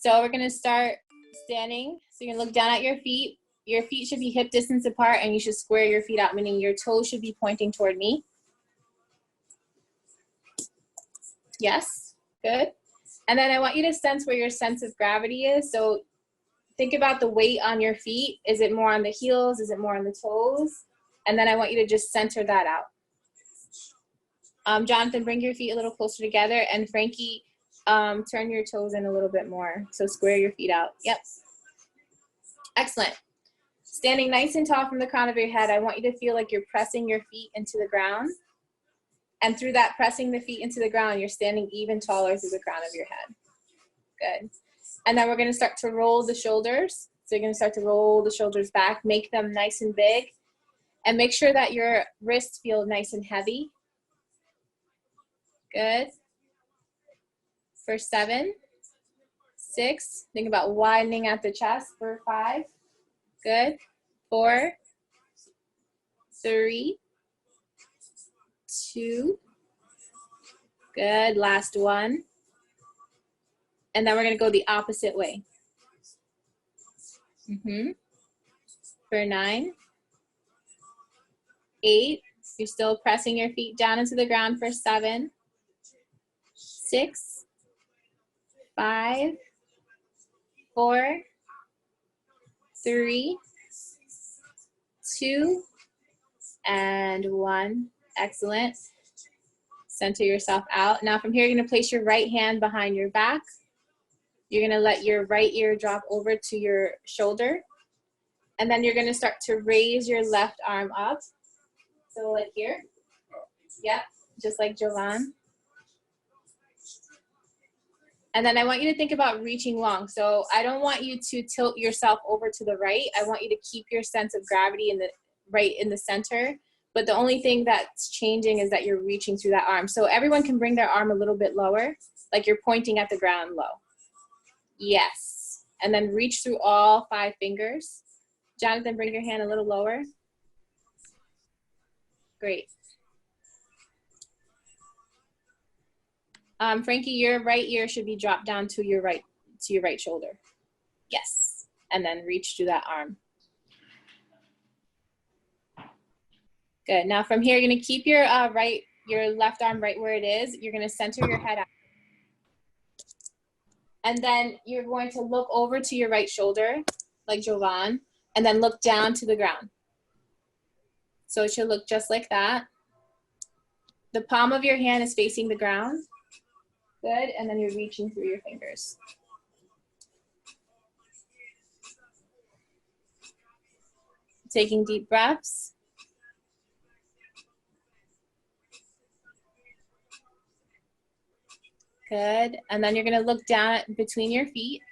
So we're gonna start standing. So you're gonna look down at your feet. Your feet should be hip distance apart and you should square your feet out, meaning your toes should be pointing toward me. Yes, good. And then I want you to sense where your sense of gravity is. So think about the weight on your feet. Is it more on the heels? Is it more on the toes? And then I want you to just center that out. Jonathan, bring your feet a little closer together. And Frankie, turn your toes in a little bit more. So square your feet out. Yep. Excellent. Standing nice and tall from the crown of your head, I want you to feel like you're pressing your feet into the ground. And through that pressing the feet into the ground, you're standing even taller through the crown of your head. Good. And then we're going to start to roll the shoulders. So you're going to start to roll the shoulders back, make them nice and big, and make sure that your wrists feel nice and heavy. Good. For 7, 6, think about widening at the chest. For 5, good. 4, 3, 2, good. Last one. And then we're going to go the opposite way. For 9, 8, you're still pressing your feet down into the ground. For 7, 6, 5, 4, 3, 2, and 1. Excellent. Center yourself out. Now from here, you're going to place your right hand behind your back. You're going to let your right ear drop over to your shoulder. And then you're going to start to raise your left arm up. So like here. Yep, just like Jovan. And then I want you to think about reaching long. So I don't want you to tilt yourself over to the right. I want you to keep your sense of gravity in the right in the center. But the only thing that's changing is that you're reaching through that arm. So everyone can bring their arm a little bit lower, like you're pointing at the ground low. Yes. And then reach through all 5 fingers. Jonathan, bring your hand a little lower. Great. Frankie, your right ear should be dropped down to your right shoulder. Yes. And then reach through that arm. Good. Now from here, you're going to keep your left arm right where it is. You're going to center your head out. And then you're going to look over to your right shoulder, like Jovan, and then look down to the ground. So it should look just like that. The palm of your hand is facing the ground. Good. And then you're reaching through your fingers. Taking deep breaths. Good. And then you're going to look down between your feet,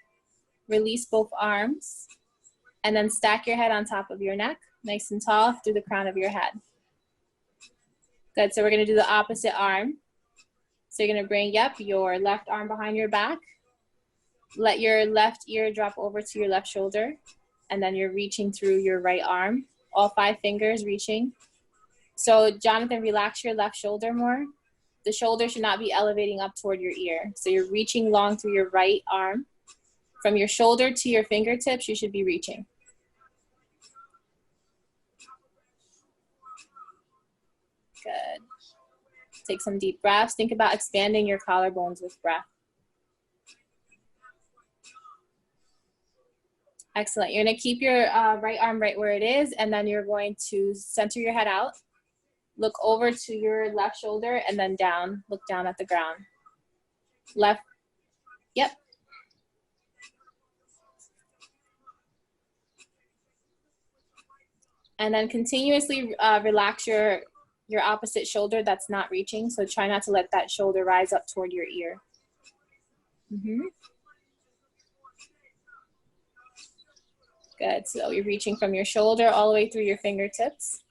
release both arms, and then stack your head on top of your neck, nice and tall through the crown of your head. Good. So we're going to do the opposite arm. So you're going to bring, your left arm behind your back. Let your left ear drop over to your left shoulder, and then you're reaching through your right arm, all 5 fingers reaching. So Jonathan, relax your left shoulder more. The shoulder should not be elevating up toward your ear. So you're reaching long through your right arm. From your shoulder to your fingertips, you should be reaching. Good. Take some deep breaths. Think about expanding your collarbones with breath. Excellent. You're going to keep your right arm right where it is, and then you're going to center your head out. Look over to your left shoulder and then down. Look down at the ground. Left. Yep. And then continuously relax your opposite shoulder that's not reaching. So try not to let that shoulder rise up toward your ear. Good. So you're reaching from your shoulder all the way through your fingertips.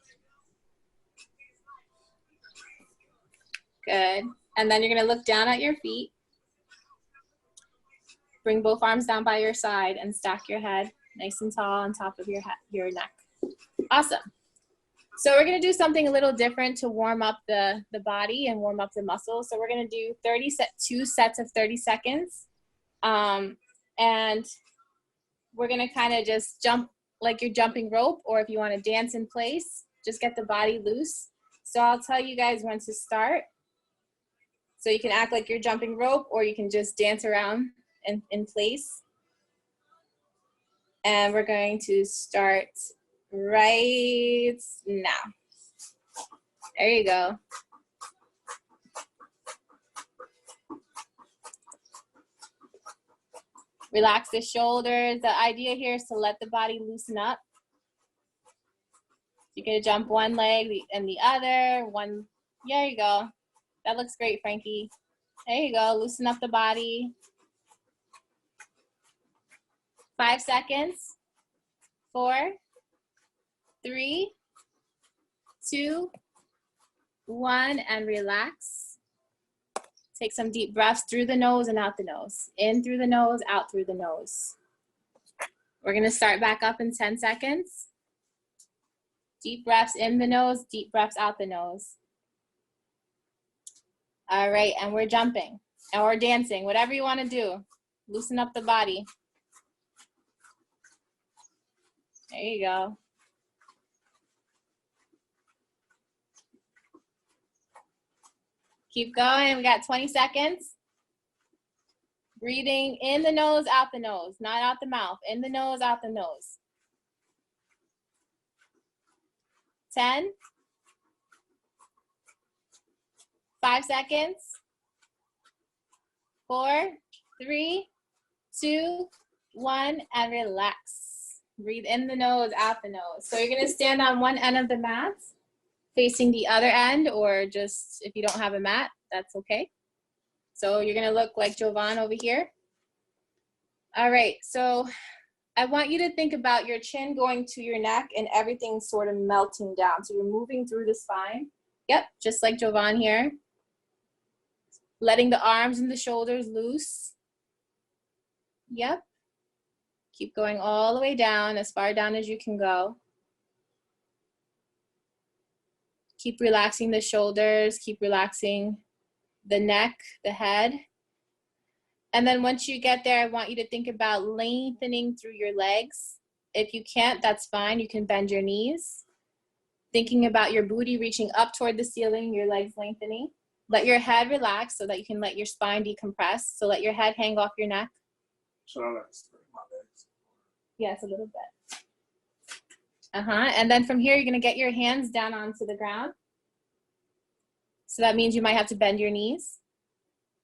Good. And then you're going to look down at your feet. Bring both arms down by your side and stack your head nice and tall on top of your neck. Awesome. So we're going to do something a little different to warm up the body and warm up the muscles. So we're going to do 2 sets of 30 seconds. And we're gonna kind of just jump like you're jumping rope, or if you want to dance in place, just get the body loose. So I'll tell you guys when to start. So you can act like you're jumping rope, or you can just dance around in place. And we're going to start right now. There you go. Relax the shoulders. The idea here is to let the body loosen up. You're gonna jump one leg and the other. There you go. That looks great, Frankie. There you go. Loosen up the body. 5 seconds. 4, 3, 2, 1, and relax. Take some deep breaths through the nose and out the nose. In through the nose, out through the nose. We're gonna start back up in 10 seconds. Deep breaths in the nose, deep breaths out the nose. All right, and we're jumping, and we're dancing, whatever you wanna do. Loosen up the body. There you go. Keep going, we got 20 seconds. Breathing in the nose, out the nose, not out the mouth. In the nose, out the nose. 10. 5 seconds. 4, 3, 2, 1, and relax. Breathe in the nose, out the nose. So you're gonna stand on one end of the mat, facing the other end, or just if you don't have a mat, that's okay. So you're gonna look like Jovan over here. All right, so I want you to think about your chin going to your neck and everything sort of melting down. So you're moving through the spine. Yep, just like Jovan here. Letting the arms and the shoulders loose. Yep. Keep going all the way down, as far down as you can go. Keep relaxing the shoulders, keep relaxing the neck, the head. And then once you get there, I want you to think about lengthening through your legs. If you can't, that's fine. You can bend your knees. Thinking about your booty reaching up toward the ceiling, your legs lengthening. Let your head relax so that you can let your spine decompress. So let your head hang off your neck. Should I like straighten my legs? Yes, a little bit. And then from here, you're gonna get your hands down onto the ground. So that means you might have to bend your knees.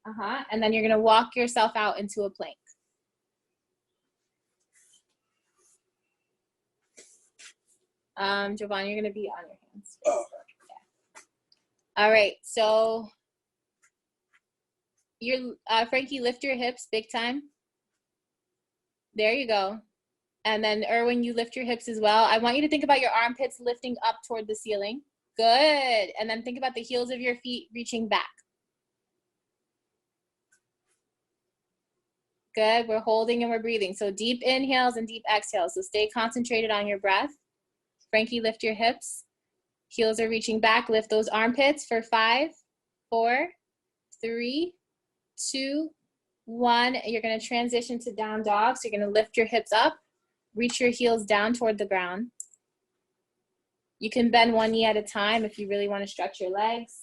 And then you're gonna walk yourself out into a plank. Jovan, you're gonna be on your hands. Oh. Yeah. All right, so Frankie, lift your hips big time. There you go. And then Erwin, you lift your hips as well. I want you to think about your armpits lifting up toward the ceiling. Good. And then think about the heels of your feet reaching back. Good. We're holding and we're breathing. So deep inhales and deep exhales. So stay concentrated on your breath. Frankie, lift your hips. Heels are reaching back. Lift those armpits for 5, 4, 3, 2, 1. You're going to transition to down dog. So you're going to lift your hips up. Reach your heels down toward the ground. You can bend one knee at a time if you really want to stretch your legs.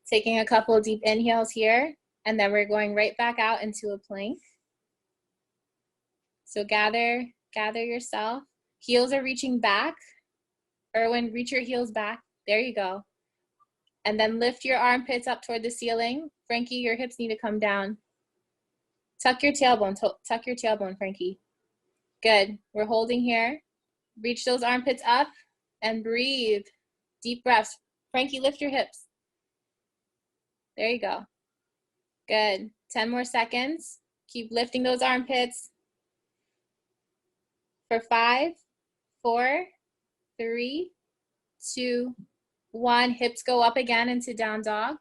Taking a couple of deep inhales here, and then we're going right back out into a plank. So gather yourself. Heels are reaching back. Erwin, reach your heels back. There you go. And then lift your armpits up toward the ceiling. Frankie, your hips need to come down. Tuck your tailbone, Frankie. Good. We're holding here. Reach those armpits up and breathe. Deep breaths. Frankie, lift your hips. There you go. Good. 10 more seconds. Keep lifting those armpits. For 5, 4, 3, 2, 1. Hips go up again into down dog.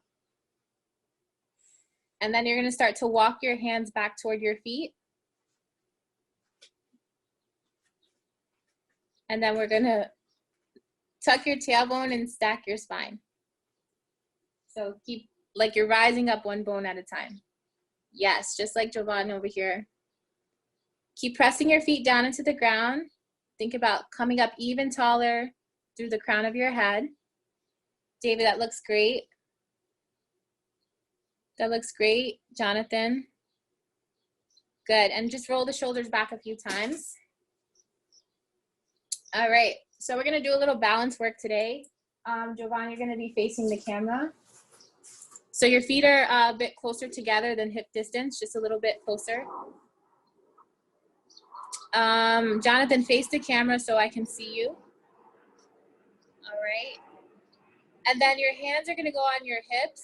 And then you're going to start to walk your hands back toward your feet. And then we're going to tuck your tailbone and stack your spine. So keep Like you're rising up one bone at a time. Yes, just like Jovan over here. Keep pressing your feet down into the ground. Think about coming up even taller through the crown of your head. David, that looks great. That looks great. Jonathan. Good. And just roll the shoulders back a few times. All right. So we're going to do a little balance work today. Jovan, you're going to be facing the camera. So your feet are a bit closer together than hip distance, just a little bit closer. Jonathan, face the camera so I can see you. All right. And then your hands are going to go on your hips.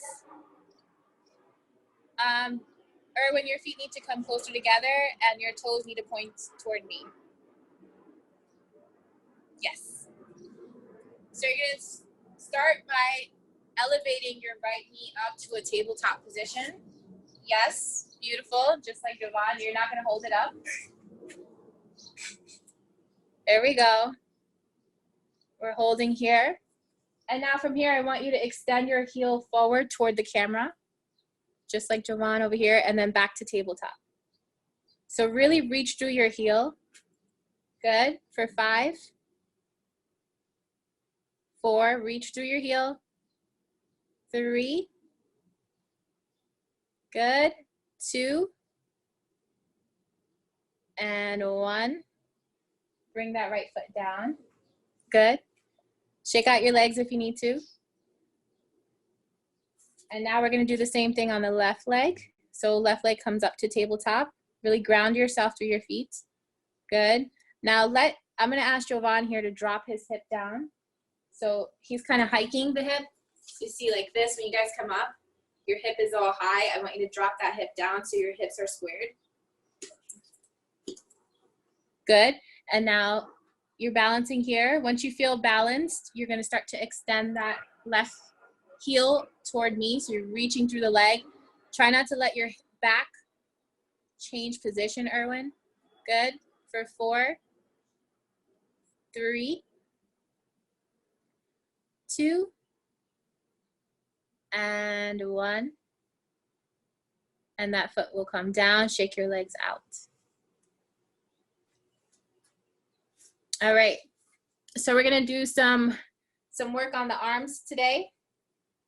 Erwin, your feet need to come closer together and your toes need to point toward me. Yes. So you're going to start by elevating your right knee up to a tabletop position. Yes, beautiful. Just like Jovan, you're not going to hold it up. There we go. We're holding here. And now from here, I want you to extend your heel forward toward the camera, just like Jovan over here, and then back to tabletop. So really reach through your heel. Good. For 5, 4, reach through your heel. 3, good. 2, and 1. Bring that right foot down. Good. Shake out your legs if you need to. And now we're going to do the same thing on the left leg. So left leg comes up to tabletop. Really ground yourself through your feet. Good. Now I'm going to ask Jovan here to drop his hip down. So he's kind of hiking the hip. You see like this, when you guys come up, your hip is all high. I want you to drop that hip down so your hips are squared. Good. And now you're balancing here. Once you feel balanced, you're going to start to extend that left heel toward me. So you're reaching through the leg. Try not to let your back change position, Erwin. Good. For 4, 3, 2, and 1. And that foot will come down. Shake your legs out. All right. So we're going to do some work on the arms today.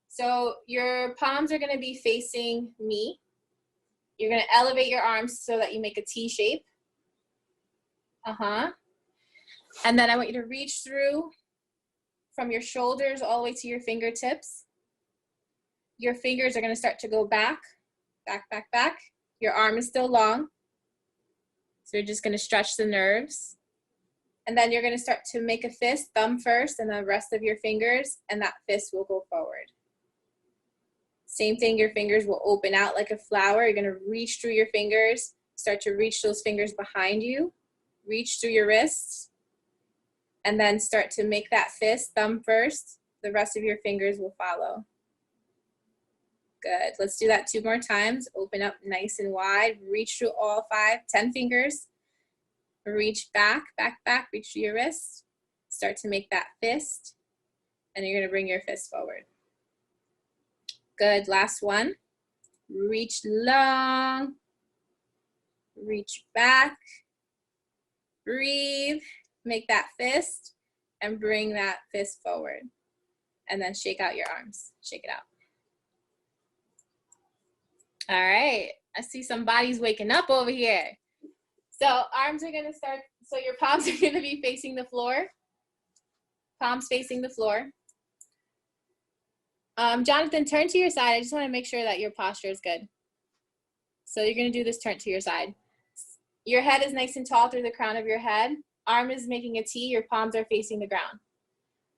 So your palms are going to be facing me. You're going to elevate your arms so that you make a T shape. And then I want you to reach through from your shoulders all the way to your fingertips. Your fingers are going to start to go back, back, back, back. Your arm is still long. So you're just going to stretch the nerves. And then you're going to start to make a fist, thumb first, and the rest of your fingers, and that fist will go forward. Same thing, your fingers will open out like a flower. You're going to reach through your fingers, start to reach those fingers behind you, reach through your wrists, and then start to make that fist, thumb first. The rest of your fingers will follow. Good. Let's do that 2 more times. Open up nice and wide. Reach through all 5, 10 fingers. Reach back, back, back. Reach through your wrist. Start to make that fist. And you're going to bring your fist forward. Good. Last one. Reach long. Reach back. Breathe. Make that fist. And bring that fist forward. And then shake out your arms. Shake it out. All right. I see some bodies waking up over here. So arms are going to start, so your palms are going to be facing the floor. Palms facing the floor. Jonathan, turn to your side. I just want to make sure that your posture is good. So you're going to do this turn to your side. Your head is nice and tall through the crown of your head. Arm is making a T. Your palms are facing the ground.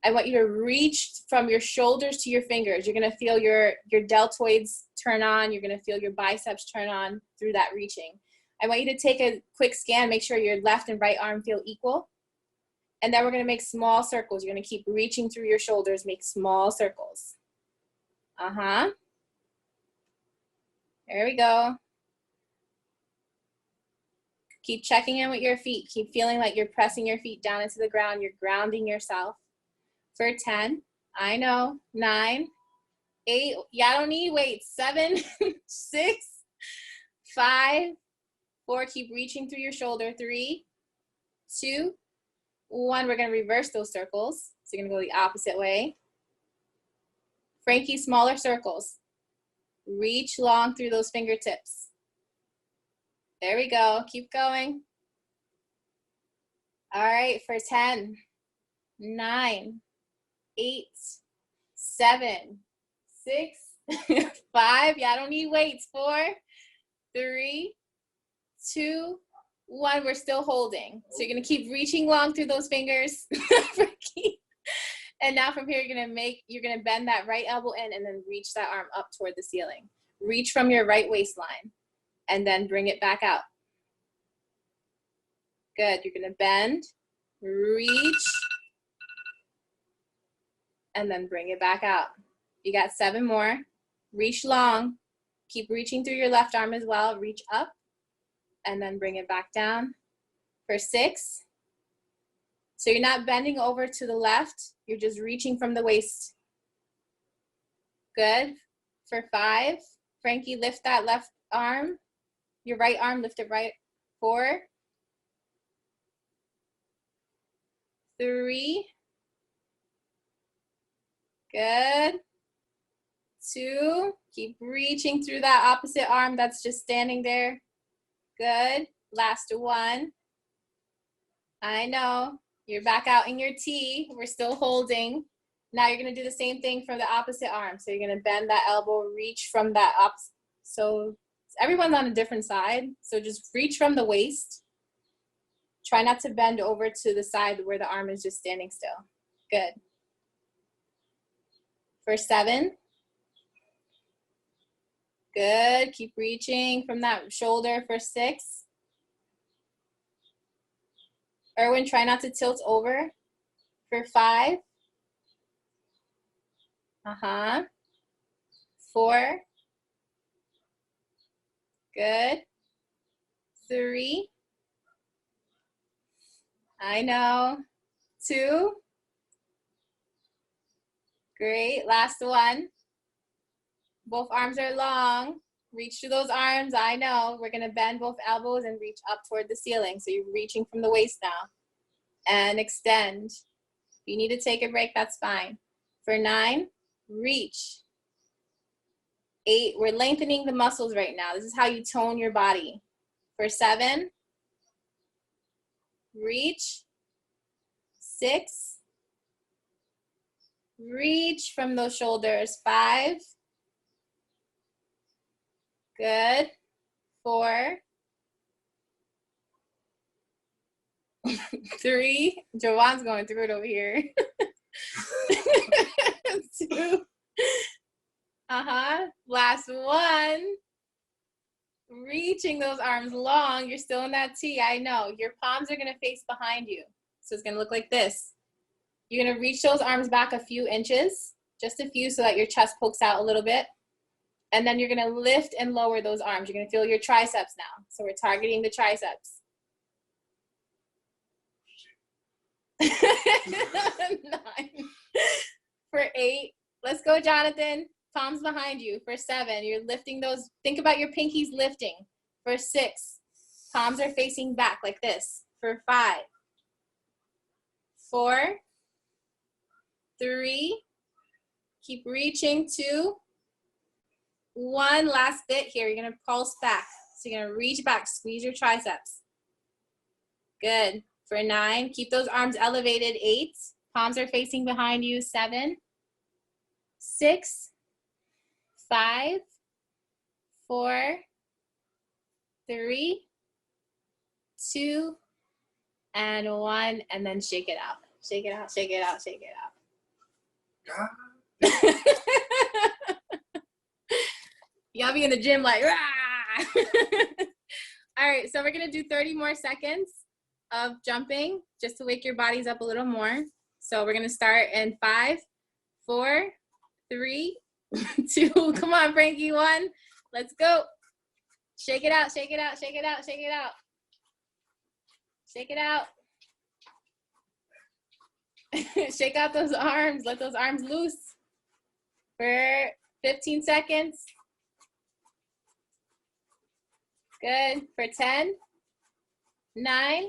I want you to reach from your shoulders to your fingers. You're going to feel your deltoids turn on. You're going to feel your biceps turn on through that reaching. I want you to take a quick scan, make sure your left and right arm feel equal. And then we're going to make small circles. You're going to keep reaching through your shoulders, make small circles. There we go. Keep checking in with your feet. Keep feeling like you're pressing your feet down into the ground. You're grounding yourself. For 10, I know, 9, 8, yeah, I don't need weights. 7, 6, 5, 4, keep reaching through your shoulder. 3, 2, 1, we're gonna reverse those circles. So you're gonna go the opposite way. Frankie, smaller circles. Reach long through those fingertips. There we go, keep going. All right, for 10, 9, 8, 7, 6, 5, yeah, I don't need weights. 4, 3, 2, 1, we're still holding. So you're gonna keep reaching long through those fingers. And now from here, you're gonna bend that right elbow in and then reach that arm up toward the ceiling. Reach from your right waistline and then bring it back out. Good, you're gonna bend, reach, and then bring it back out. You got 7 more. Reach long, keep reaching through your left arm as well. Reach up and then bring it back down. For 6, so you're not bending over to the left, you're just reaching from the waist. Good. For 5, Frankie, lift that left arm, your right arm, lift it right. 4, 3, good. 2, keep reaching through that opposite arm that's just standing there. Good. Last 1. I know, you're back out in your T. We're still holding. Now you're gonna do the same thing for the opposite arm. So you're gonna bend that elbow, reach from that opposite. So everyone's on a different side. So just reach from the waist. Try not to bend over to the side where the arm is just standing still. Good. For 7. Good, keep reaching from that shoulder. For 6. Erwin, try not to tilt over. For 5. 4. Good. 3. I know. 2. Great, last 1. Both arms are long. Reach through those arms, I know. We're gonna bend both elbows and reach up toward the ceiling. So you're reaching from the waist now. And extend. If you need to take a break, that's fine. For 9, reach. 8, we're lengthening the muscles right now. This is how you tone your body. For 7, reach. 6, reach from those shoulders. 5, good. 4, 3, Jawan's going through it over here. 2, last 1. Reaching those arms long. You're still in that T, I know. Your palms are gonna face behind you. So it's gonna look like this. You're gonna reach those arms back a few inches, just a few, so that your chest pokes out a little bit. And then you're gonna lift and lower those arms. You're gonna feel your triceps now. So we're targeting the triceps. 9. For 8, let's go, Jonathan. Palms behind you. For 7, you're lifting those. Think about your pinkies lifting. For 6, palms are facing back like this. For 5, 4, 3, keep reaching. 2, 1, last bit here. You're gonna pulse back. So you're gonna reach back, squeeze your triceps. Good. For 9, keep those arms elevated. 8, palms are facing behind you. 7, 6, 5, 4, 3, 2, and 1, and then shake it out. Shake it out, shake it out, shake it out. Y'all be in the gym like, rah! All right, so we're gonna do 30 more seconds of jumping just to wake your bodies up a little more. So we're gonna start in 5, 4, 3, 2, come on, Frankie, 1, let's go. Shake it out, shake it out, shake it out, shake it out. Shake it out. Shake out those arms, let those arms loose. For 15 seconds. Good. For 10, 9,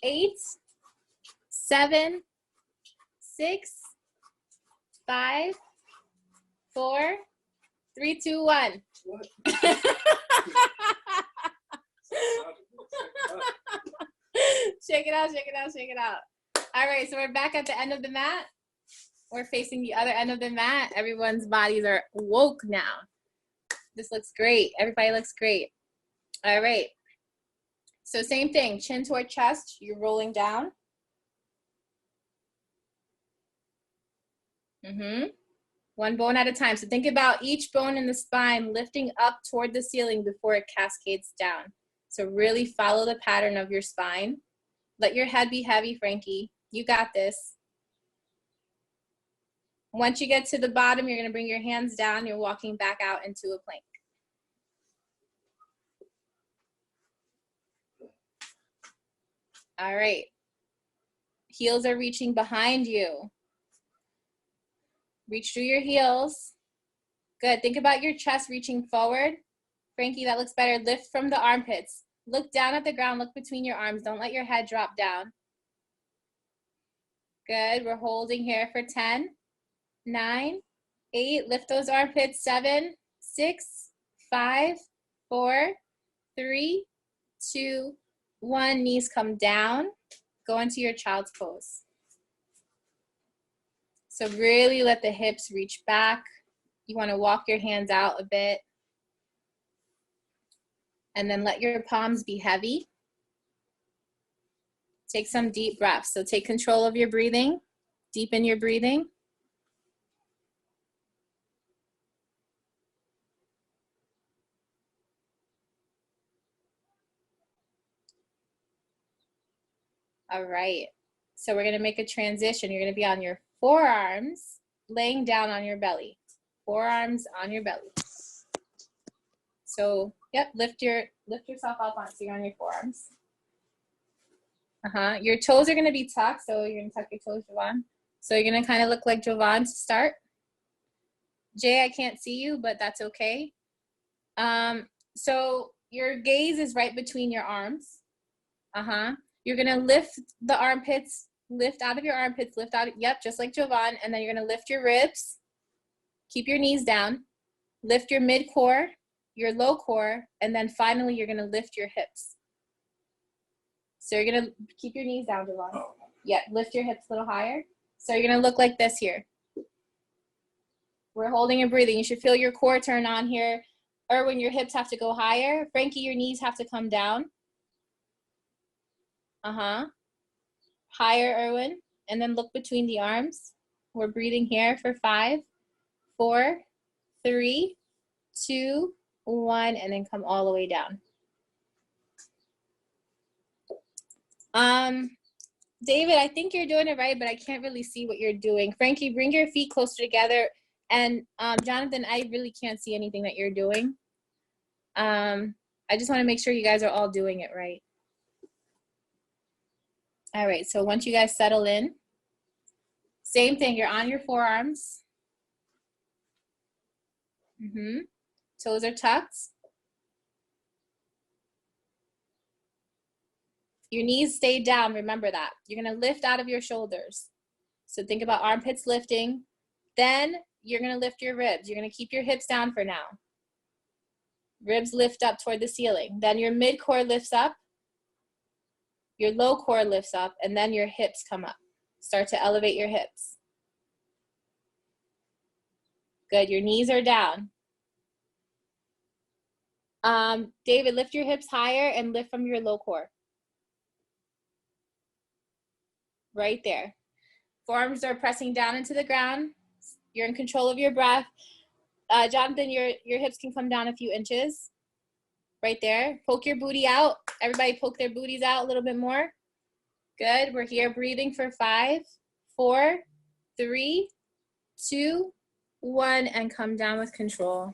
8, 7, 6, 5, 4, 3, 2, 1. What? Shake it out, shake it out, shake it out. All right, so we're back at the end of the mat. We're facing the other end of the mat. Everyone's bodies are woke now. This looks great. Everybody looks great. All right. So same thing, chin toward chest. You're rolling down. One bone at a time. So think about each bone in the spine lifting up toward the ceiling before it cascades down. So really follow the pattern of your spine. Let your head be heavy, Frankie. You got this. Once you get to the bottom, you're going to bring your hands down. You're walking back out into a plank. All right. Heels are reaching behind you. Reach through your heels. Good. Think about your chest reaching forward. Frankie, that looks better. Lift from the armpits. Look down at the ground. Look between your arms. Don't let your head drop down. Good. We're holding here for 10, 9, 8. Lift those armpits. 7, 6, 5, 4, 3, 2, 1. Knees come down. Go into your child's pose. So really let the hips reach back. You want to walk your hands out a bit. And then let your palms be heavy. Take some deep breaths. So take control of your breathing. Deepen your breathing. All right. So we're going to make a transition. You're going to be on your forearms, laying down on your belly. Forearms on your belly. So, yep, lift yourself up so you're on your forearms. Your toes are going to be tucked, so you're going to tuck your toes, Jovan. So you're going to kind of look like Jovan to start. Jay, I can't see you, but that's okay. So your gaze is right between your arms. You're going to lift the armpits, lift out of your armpits, lift out, yep, just like Jovan, and then you're going to lift your ribs. Keep your knees down. Lift your mid-core, your low core, and then finally you're going to lift your hips. So you're going to keep your knees down, Jovan. Yeah, lift your hips a little higher. So you're going to look like this here. We're holding and breathing. You should feel your core turn on here. Erwin, your hips have to go higher. Frankie, your knees have to come down. Higher, Erwin. And then look between the arms. We're breathing here for 5, 4, 3, 2, 1, and then come all the way down. David, I think you're doing it right, but I can't really see what you're doing. Frankie, bring your feet closer together. And Jonathan, I really can't see anything that you're doing. I just want to make sure you guys are all doing it right. All right, so once you guys settle in, same thing, you're on your forearms. Toes are tucked. Your knees stay down, remember that. You're gonna lift out of your shoulders. So think about armpits lifting. Then you're gonna lift your ribs. You're gonna keep your hips down for now. Ribs lift up toward the ceiling. Then your mid-core lifts up. Your low core lifts up, and then your hips come up. Start to elevate your hips. Good, your knees are down. David, lift your hips higher and lift from your low core. Right there. Forearms are pressing down into the ground. You're in control of your breath. Jonathan, your hips can come down a few inches. Right there. Poke your booty out. Everybody poke their booties out a little bit more. Good. We're here breathing for 5, 4, 3, 2, 1, and come down with control.